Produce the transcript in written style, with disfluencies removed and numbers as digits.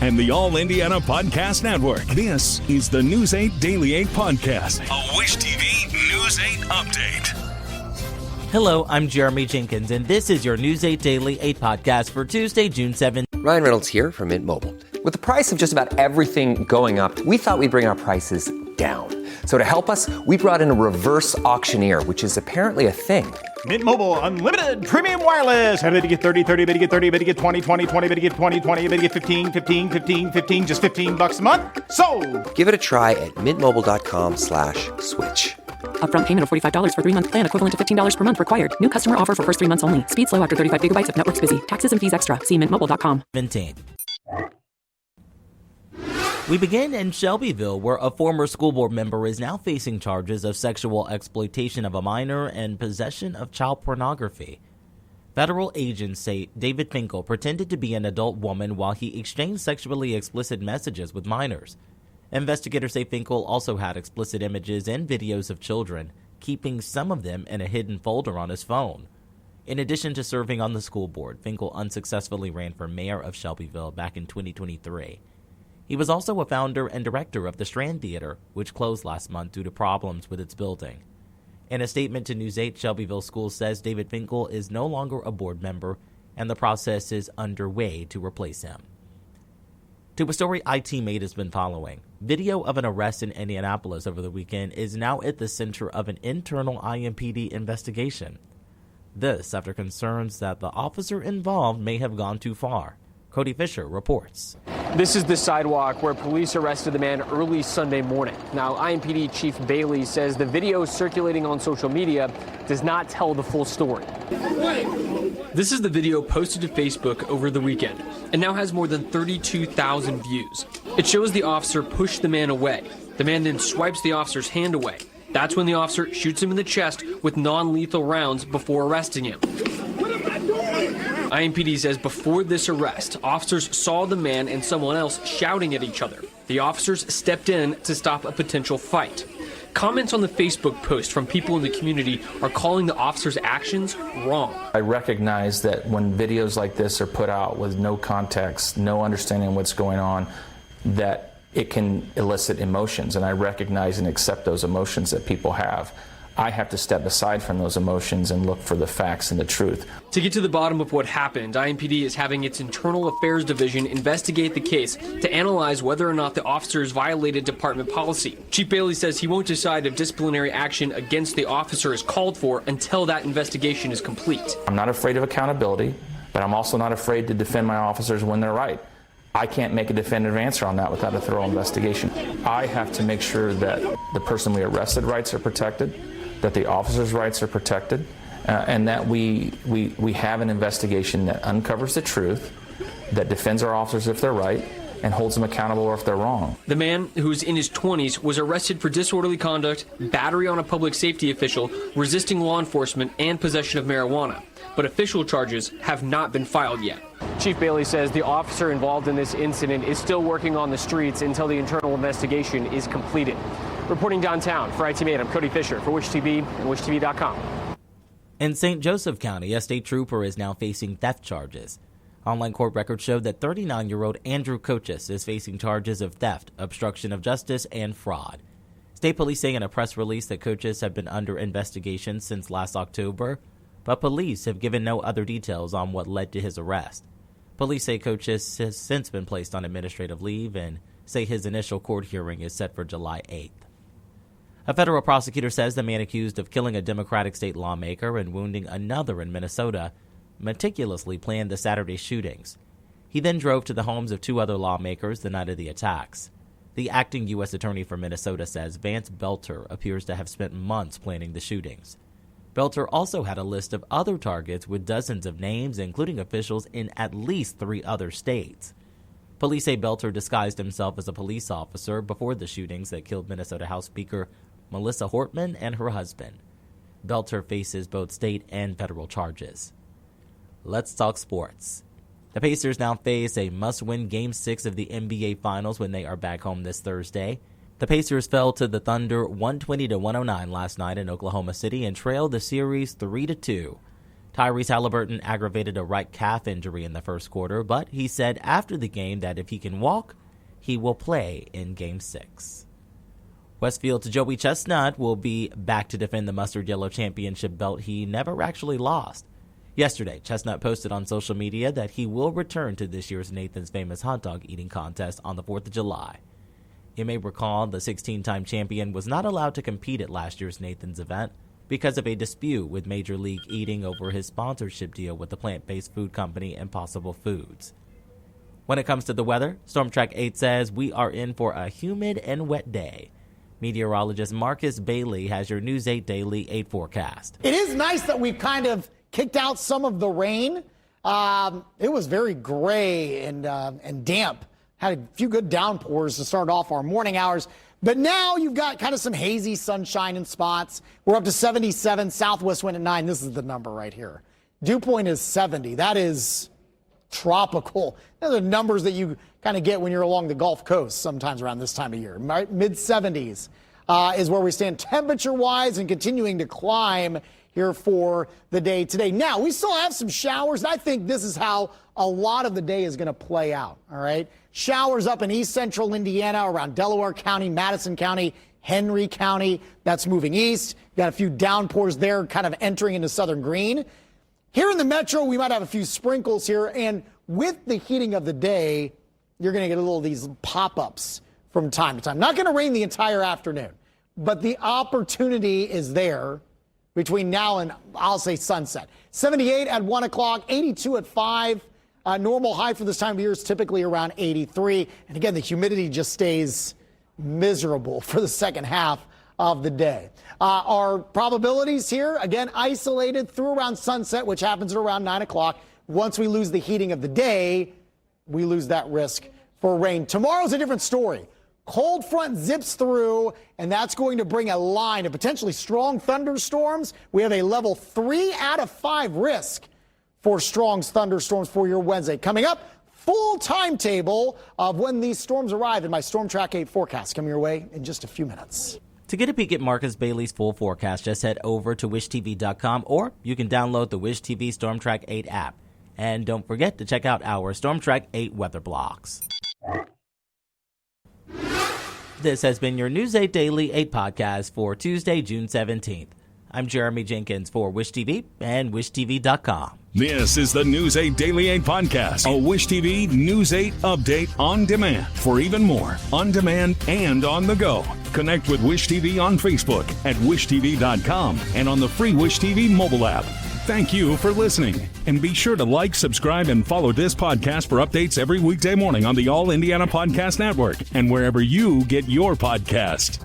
and the All Indiana Podcast Network. This is the News 8 Daily 8 Podcast, a Wish TV News 8 update. Hello, I'm Jeremy Jenkins, and this is your News 8 Daily 8 Podcast for Tuesday, June 7th. Ryan Reynolds here from Mint Mobile. With the price of just about everything going up, we thought we'd bring our prices down. So to help us, we brought in a reverse auctioneer, which is apparently a thing. Mint Mobile Unlimited Premium Wireless. How to get 30, 30, bit to get 30, bit to get 20, 20, 20, bit to get 20, 20, bit to get 15, 15, 15, 15, just $15 a month? Sold! Give it a try at mintmobile.com/switch. Upfront payment of $45 for 3-month plan, equivalent to $15 per month required. New customer offer for first 3 months only. Speed slow after 35 gigabytes if network's busy. Taxes and fees extra. See mintmobile.com. We begin in Shelbyville, where a former school board member is now facing charges of sexual exploitation of a minor and possession of child pornography. Federal agents say David Finkel pretended to be an adult woman while he exchanged sexually explicit messages with minors. Investigators say Finkel also had explicit images and videos of children, keeping some of them in a hidden folder on his phone. In addition to serving on the school board, Finkel unsuccessfully ran for mayor of Shelbyville back in 2023. He was also a founder and director of the Strand Theater, which closed last month due to problems with its building. In a statement to News 8, Shelbyville Schools says David Finkel is no longer a board member and the process is underway to replace him. To a story ITmate has been following, video of an arrest in Indianapolis over the weekend is now at the center of an internal IMPD investigation. This after concerns that the officer involved may have gone too far. Cody Fisher reports. This is the sidewalk where police arrested the man early Sunday morning. Now, IMPD Chief Bailey says the video circulating on social media does not tell the full story. This is the video posted to Facebook over the weekend and now has more than 32,000 views. It shows the officer push the man away. The man then swipes the officer's hand away. That's when the officer shoots him in the chest with non-lethal rounds before arresting him. IMPD says before this arrest, officers saw the man and someone else shouting at each other. The officers stepped in to stop a potential fight. Comments on the Facebook post from people in the community are calling the officers' actions wrong. I recognize that when videos like this are put out with no context, no understanding what's going on, that it can elicit emotions, and I recognize and accept those emotions that people have. I have to step aside from those emotions and look for the facts and the truth. To get to the bottom of what happened, IMPD is having its Internal Affairs Division investigate the case to analyze whether or not the officers violated department policy. Chief Bailey says he won't decide if disciplinary action against the officer is called for until that investigation is complete. I'm not afraid of accountability, but I'm also not afraid to defend my officers when they're right. I can't make a definitive answer on that without a thorough investigation. I have to make sure that the person we arrested rights are protected, that the officers' rights are protected, and that we have an investigation that uncovers the truth, that defends our officers if they're right, and holds them accountable if they're wrong. The man, who's in his 20s, was arrested for disorderly conduct, battery on a public safety official, resisting law enforcement, and possession of marijuana. But official charges have not been filed yet. Chief Bailey says the officer involved in this incident is still working on the streets until the internal investigation is completed. Reporting downtown for ITmate, I'm Cody Fisher for Wish TV and WishTV.com. In St. Joseph County, a state trooper is now facing theft charges. Online court records show that 39-year-old Andrew Cochis is facing charges of theft, obstruction of justice, and fraud. State police say in a press release that Cochis have been under investigation since last October, but police have given no other details on what led to his arrest. Police say Cochis has since been placed on administrative leave and say his initial court hearing is set for July 8th. A federal prosecutor says the man accused of killing a Democratic state lawmaker and wounding another in Minnesota meticulously planned the Saturday shootings. He then drove to the homes of 2 other lawmakers the night of the attacks. The acting U.S. attorney for Minnesota says Vance Belter appears to have spent months planning the shootings. Belter also had a list of other targets with dozens of names, including officials in at least 3 other states. Police say Belter disguised himself as a police officer before the shootings that killed Minnesota House Speaker Melissa Hortman and her husband. Belter faces both state and federal charges. Let's talk sports. The Pacers now face a must-win Game 6 of the NBA Finals when they are back home this Thursday. The Pacers fell to the Thunder 120-109 last night in Oklahoma City and trailed the series 3-2. Tyrese Halliburton aggravated a right calf injury in the first quarter, but he said after the game that if he can walk, he will play in Game 6. Westfield's Joey Chestnut will be back to defend the Mustard Yellow Championship belt he never actually lost. Yesterday, Chestnut posted on social media that he will return to this year's Nathan's Famous Hot Dog Eating Contest on the 4th of July. You may recall the 16-time champion was not allowed to compete at last year's Nathan's event because of a dispute with Major League Eating over his sponsorship deal with the plant-based food company Impossible Foods. When it comes to the weather, Storm Track 8 says we are in for a humid and wet day. Meteorologist Marcus Bailey has your News 8 Daily 8 forecast. It is nice that we've kind of kicked out some of the rain. It was very gray and damp. Had a few good downpours to start off our morning hours. But now you've got kind of some hazy sunshine in spots. We're up to 77, southwest wind at 9. This is the number right here. Dew point is 70. That is tropical. Those are numbers that you kind of get when you're along the Gulf Coast sometimes around this time of year. Mid-70s is where we stand temperature-wise and continuing to climb here for the day today. Now, we still have some showers, and I think this is how a lot of the day is going to play out, all right? Showers up in east central Indiana around Delaware County, Madison County, Henry County. That's moving east. Got a few downpours there kind of entering into Southern Greene. Here in the metro, we might have a few sprinkles here, and with the heating of the day, you're going to get a little of these pop-ups from time to time. Not going to rain the entire afternoon, but the opportunity is there between now and, I'll say, sunset. 78 at 1 o'clock, 82 at 5. Normal high for this time of year is typically around 83. And again, the humidity just stays miserable for the second half of the day. Our probabilities here, again, isolated through around sunset, which happens at around 9 o'clock. Once we lose the heating of the day, we lose that risk for rain. Tomorrow's a different story. Cold front zips through, and that's going to bring a line of potentially strong thunderstorms. We have a level 3 out of 5 risk for strong thunderstorms for your Wednesday. Coming up, full timetable of when these storms arrive in my Storm Track 8 forecast coming your way in just a few minutes. To get a peek at Marcus Bailey's full forecast, just head over to wishtv.com, or you can download the Wish TV Storm Track 8 app. And don't forget to check out our Storm Track 8 weather blocks. This has been your News 8 Daily 8 podcast for Tuesday, June 17th. I'm Jeremy Jenkins for Wish TV and wishtv.com. This is the News 8 Daily 8 podcast, a Wish TV News 8 update on demand. For even more, on demand and on the go. Connect with Wish TV on Facebook at wishtv.com and on the free Wish TV mobile app. Thank you for listening. And be sure to like, subscribe, and follow this podcast for updates every weekday morning on the All Indiana Podcast Network and wherever you get your podcast.